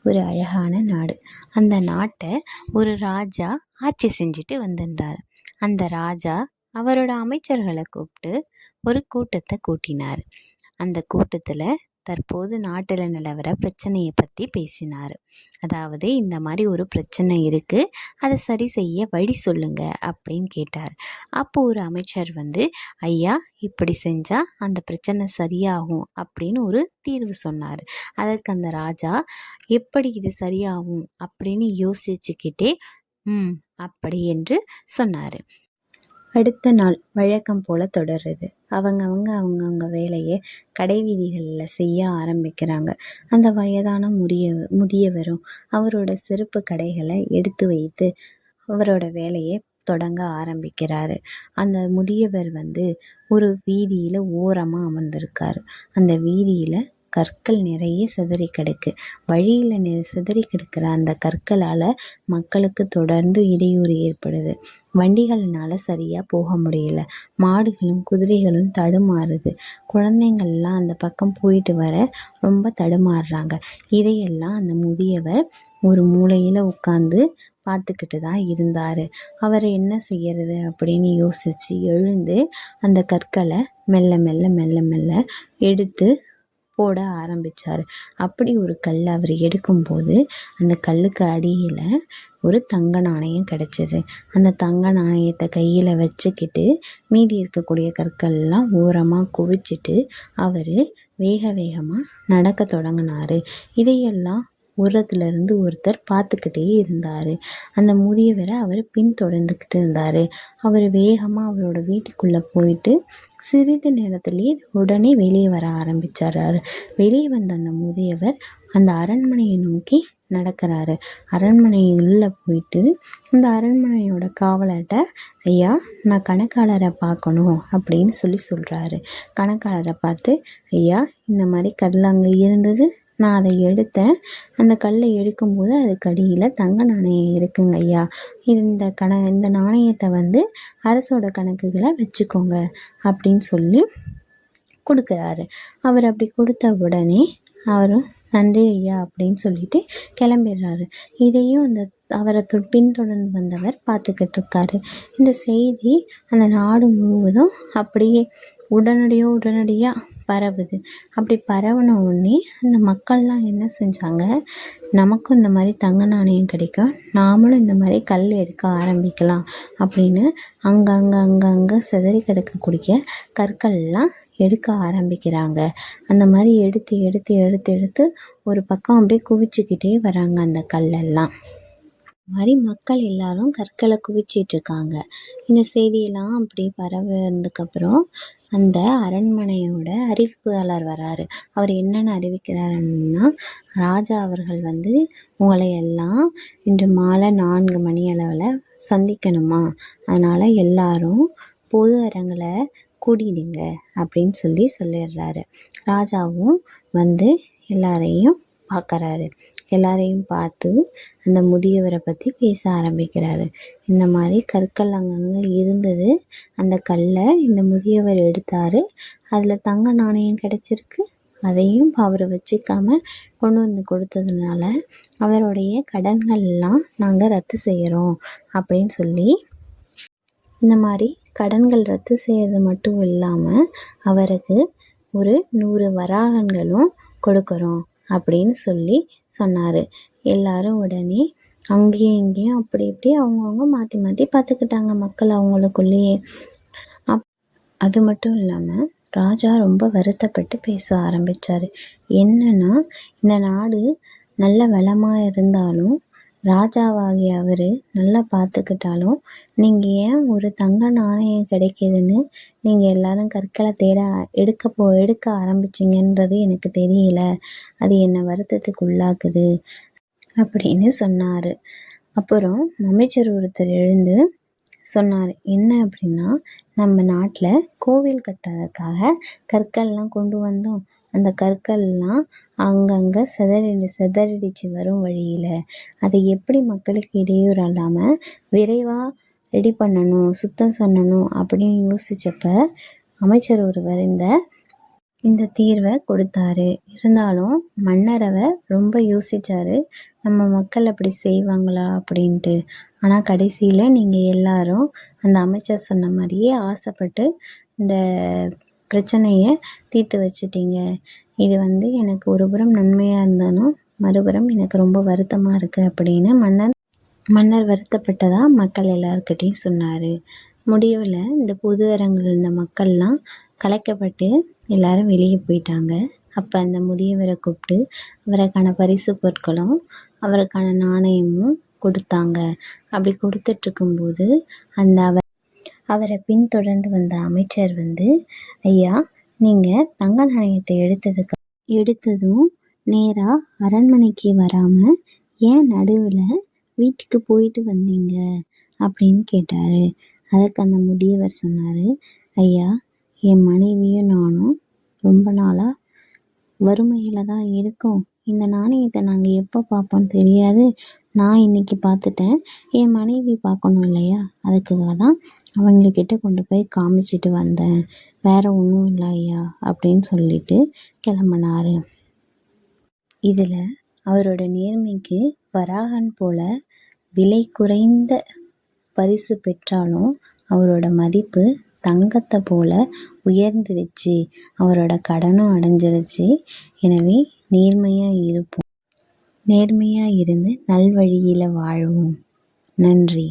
ஒரு அழகான நாடு. அந்த நாட்டை ஒரு ராஜா ஆட்சி செஞ்சுட்டு வந்திருந்தார். அந்த ராஜா அவரோட அமைச்சர்களை கூப்பிட்டு ஒரு கூட்டத்தை கூட்டினார். அந்த கூட்டத்தில் தற்போது நாட்டில் நிலவர பிரச்சனையை பற்றி பேசினார். அதாவது இந்த மாதிரி ஒரு பிரச்சனை இருக்குது, அதை சரி செய்ய வழி சொல்லுங்க அப்படின்னு கேட்டார். அப்போது ஒரு அமைச்சர் ஐயா இப்படி செஞ்சால் அந்த பிரச்சனை சரியாகும் அப்படின்னு ஒரு தீர்வு சொன்னார். அதற்கு அந்த ராஜா எப்படி இது சரியாகும் அப்படின்னு யோசிச்சுக்கிட்டே அப்படி என்று சொன்னார். அடுத்த நாள் வழக்கம் போல் தொடருது. அவங்கவுங்க வேலையை கடை வீதிகளில் செய்ய ஆரம்பிக்கிறாங்க. அந்த வயதான முதியவரும் அவரோட செருப்பு கடைகளை எடுத்து வைத்து அவரோட வேலையை தொடங்க ஆரம்பிக்கிறாரு. அந்த முதியவர் ஒரு வீதியில் ஓரமாக அமர்ந்திருக்காரு. அந்த வீதியில் கற்கள் நிறைய சிதறி கிடக்கு. வழியில் சிதறி கிடக்கிற அந்த கற்களால் மக்களுக்கு தொடர்ந்து இடையூறு ஏற்படுது. வண்டிகள்னால சரியாக போக முடியல. மாடுகளும் குதிரைகளும் தடுமாறுது. குழந்தைங்கள்லாம் அந்த பக்கம் போயிட்டு வர ரொம்ப தடுமாறுறாங்க. இதையெல்லாம் அந்த முதியவர் ஒரு மூலையில் உட்காந்து பார்த்துக்கிட்டு தான் இருந்தார். அவர் என்ன செய்யறது அப்படின்னு யோசித்து எழுந்து அந்த கற்களை மெல்ல மெல்ல மெல்ல மெல்ல எடுத்து போட ஆரம்பித்தார். அப்படி ஒரு கல் அவர் எடுக்கும்போது அந்த கல்லுக்கு அடியில் ஒரு தங்க நாணயம் கிடச்சிது. அந்த தங்க நாணயத்தை கையில் வச்சுக்கிட்டு மீதி இருக்கக்கூடிய கற்கள்லாம் ஓரமாக குவிச்சிட்டு அவர் வேக வேகமாக நடக்க தொடங்கினார். இதையெல்லாம் ஒருத்தர்லேருந்து ஒருத்தர் பார்த்துக்கிட்டே இருந்தார். அந்த முதியவரை அவர் பின்தொடர்ந்துக்கிட்டு இருந்தார். அவர் வேகமாக அவரோட வீட்டுக்குள்ளே போயிட்டு சிறிது நேரத்திலேயே உடனே வெளியே வர ஆரம்பித்தார். வெளியே வந்த அந்த முதியவர் அந்த அரண்மனையை நோக்கி நடக்கிறாரு. அரண்மனையுள்ளே போயிட்டு இந்த அரண்மனையோட காவலர்கிட்ட, ஐயா நான் கணக்காளரை பார்க்கணும் அப்படின்னு சொல்கிறாரு. கணக்காளரை பார்த்து, ஐயா இந்த மாதிரி கல் அங்கே இருந்தது, நான் அதை எடுத்தேன். அந்த கல்லை எடுக்கும்போது அதுக்கு அடியில் தங்க நாணயம் இருக்குங்க ஐயா. இந்த நாணயத்தை அரசோட கணக்குகளை வச்சுக்கோங்க அப்படின்னு சொல்லி கொடுக்குறாரு. அவர் அப்படி கொடுத்த உடனே அவரும் நன்றி ஐயா அப்படின்னு சொல்லிட்டு கிளம்பிடுறாரு. இதையும் அவரை பின்தொடர்ந்து வந்தவர் பார்த்துக்கிட்டு இருக்காரு. இந்த செய்தி அந்த நாடு முழுவதும் அப்படியே உடனடியாக பரவுது. அப்படி பரவின உடனே அந்த மக்கள்லாம் என்ன செஞ்சாங்க, நமக்கும் இந்த மாதிரி தங்க நாணயம் கிடைக்கும், நாமளும் இந்த மாதிரி கல் எடுக்க ஆரம்பிக்கலாம் அப்படின்னு அங்கங்கே சிதறி கிடக்கக்கூடிய கற்கள்லாம் எடுக்க ஆரம்பிக்கிறாங்க. அந்த மாதிரி எடுத்து ஒரு பக்கம் அப்படியே குவிச்சுக்கிட்டே வராங்க அந்த கல்லெல்லாம். மாதிரி மக்கள் எல்லாரும் கற்களை குவிச்சிட்டு இருக்காங்க. இந்த செய்தியெல்லாம் அப்படி பரவுனதுக்கப்புறம் அந்த அரண்மனையோட அறிவிப்பாளர் வராரு. அவர் என்னென்னு அறிவிக்கிறாருன்னா, ராஜா அவர்கள் உங்களை எல்லாம் இன்று மாலை 4 மணி அளவில் சந்திக்கணுமா, அதனால் எல்லாரும் பொது அரங்களை கூட்டிடுங்க அப்படின்னு சொல்லிடுறாரு. ராஜாவும் எல்லாரையும் பார்க்குறாரு. எல்லாரையும் பார்த்து அந்த முதியவரை பற்றி பேச ஆரம்பிக்கிறாரு. இந்த மாதிரி கற்கள் அங்கங்கே இருந்தது, அந்த கல்லை இந்த முதியவர் எடுத்தார், அதில் தங்க நாணயம் கிடச்சிருக்கு, அதையும் அவர் வச்சுக்காம கொண்டு கொடுத்ததுனால அவருடைய கடன்கள்லாம் நாங்கள் ரத்து செய்கிறோம் அப்படின்னு சொல்லி, இந்த மாதிரி கடன்கள் ரத்து செய்கிறது மட்டும் இல்லாமல் அவருக்கு ஒரு 100 வராகன்களும் கொடுக்குறோம் அப்படின்னு சொல்லி சொன்னார். எல்லாரும் உடனே அங்கேயும் இங்கேயும் அப்படி இப்படி அவங்கவுங்க மாற்றி பார்த்துக்கிட்டாங்க மக்கள் அவங்களுக்குள்ளேயே. அது மட்டும் இல்லாமல் ராஜா ரொம்ப வருத்தப்பட்டு பேச ஆரம்பித்தார். என்னன்னா, இந்த நாடு நல்ல வளமாக இருந்தாலும் ராஜாவாகிய அவர் நல்லா பார்த்துக்கிட்டாலும் நீங்கள் ஏன் ஒரு தங்க நாணயம் கிடைக்கிதுன்னு நீங்கள் எல்லாரும் கற்களை எடுக்க ஆரம்பிச்சிங்கன்றது எனக்கு தெரியல, அது என்னை வருத்தத்துக்கு உள்ளாக்குது அப்படின்னு சொன்னார். அப்புறம் அமைச்சர் ஒருத்தர் எழுந்து சொன்னார், என்ன அப்படின்னா, நம்ம நாட்டில் கோவில் கட்டுறதுக்காக கற்கள்லாம் கொண்டு வந்தோம், அந்த கற்கள்லாம் அங்கங்கே சிதறடிச்சு வரும் வழியில் அதை எப்படி மக்களுக்கு இடையூறு இல்லாமல் விரைவாக ரெடி பண்ணணும், சுத்தம் பண்ணணும் அப்படின்னு யோசித்தப்ப அமைச்சர் ஒருவர் இந்த இந்த தீர்வை கொடுத்தாரு. இருந்தாலும் மன்னர் அவர் ரொம்ப யோசிச்சாரு, நம்ம மக்கள் அப்படி செய்வாங்களா அப்படின்ட்டு. ஆனால் கடைசியில் நீங்கள் எல்லாரும் அந்த அமைச்சர் சொன்ன மாதிரியே ஆசைப்பட்டு இந்த பிரச்சனையை தீர்த்து வச்சிட்டீங்க. இது எனக்கு ஒருபுறம் நன்மையாக இருந்தாலும் மறுபுறம் எனக்கு ரொம்ப வருத்தமாக இருக்குது அப்படின்னு மன்னர் வருத்தப்பட்டதா மக்கள் எல்லார்கிட்டையும் சொன்னார். முடிவில் இந்த பொது அரங்கில் இருந்த மக்கள்லாம் கலைக்கப்பட்டு எல்லாரும் வெளியே போயிட்டாங்க. அப்போ அந்த முதியவரை கூப்பிட்டு அவருக்கான பரிசு பொருட்களும் அவருக்கான நாணயமும் கொடுத்தாங்க. அப்படி கொடுத்துட்ருக்கும்போது அவரை பின்தொடர்ந்து வந்த அமைச்சர் ஐயா, நீங்கள் தங்க நாணயத்தை எடுத்ததும் நேராக அரண்மனைக்கு வராமல் ஏன் நடுவில் வீட்டுக்கு போயிட்டு வந்தீங்க அப்படின்னு கேட்டார். அதுக்கு அந்த முதியவர் சொன்னார், ஐயா, என் மனைவியும் நானும் ரொம்ப நாளாக வறுமையில் தான் இருக்கோம். இந்த நாணயத்தை நாங்கள் எப்போ பார்ப்போம் தெரியாது. நான் இன்னைக்கு பார்த்துட்டேன். என் மனைவி பார்க்கணும் இல்லையா, அதுக்காக தான் அவங்கக்கிட்ட கொண்டு போய் காமிச்சிட்டு வந்தேன். வேற ஒன்றும் இல்லை ஐயா அப்படின்னு சொல்லிட்டு கிளம்புனாரு. இதில் அவரோட நேர்மைக்கு வராகன் போல விலை குறைந்த பரிசு பெற்றாலும் அவரோட மதிப்பு தங்கத்தை போல உயர்ந்துடுச்சு. அவரோட கடனும் அடைஞ்சிருச்சு. எனவே நேர்மையாக இருப்போம். நேர்மையாக இருந்து நல்வழியில் வாழ்வோம். நன்றி.